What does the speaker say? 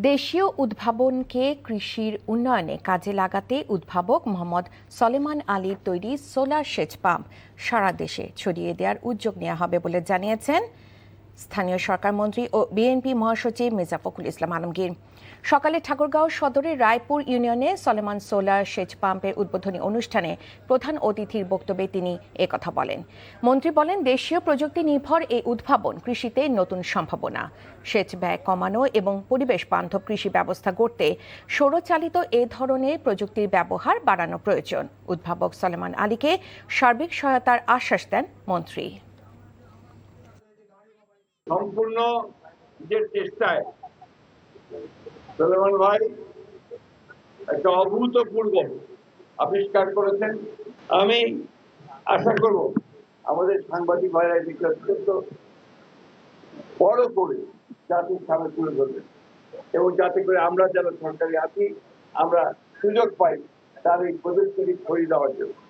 দেশীয় উদ্ভাবনকে কৃষির উন্নয়নে কাজে লাগাতে উদ্ভাবক মোহাম্মদ সলেমান আলীর তৈরি সোলার সেচ পাম্প সারা দেশে ছড়িয়ে দেওয়ার উদ্যোগ নেওয়া হবে বলে জানিয়েছেন স্থানীয় সরকার মন্ত্রী ও বিএনপি মহাসচিব মির্জা ফখরুল ইসলাম আলমগীর। সকালে ঠাকুরগাঁও সদরের রায়পুর ইউনিয়নে সলেমান সোলার সেচ পাম্পের উদ্বোধনী অনুষ্ঠানে প্রধান অতিথির বক্তব্যে তিনি একথা বলেন। মন্ত্রী বলেন, দেশীয় প্রযুক্তি নির্ভর এই উদ্ভাবন কৃষিতে নতুন সম্ভাবনা, সেচ ব্যয় কমানো এবং পরিবেশ বান্ধব কৃষি ব্যবস্থা গড়তে সৌরচালিত এ ধরনের প্রযুক্তির ব্যবহার বাড়ানো প্রয়োজন। উদ্ভাবক সলেমান আলীকে সার্বিক সহায়তার আশ্বাস দেন মন্ত্রী। সম্পূর্ণ নিজের চেষ্টায় সলেমান ভাই একটা অভূতপূর্ব আবিষ্কার করেছেন। আমি আশা করব আমাদের সাংবাদিক ভাইরা এদিকে অত্যন্ত বড় করে জাতির সামনে তুলে ধরবেন এবং যাতে করে আমরা যারা সরকারি আছি আমরা সুযোগ পাই তার এই প্রযুক্তি ছড়িয়ে দেওয়ার জন্য।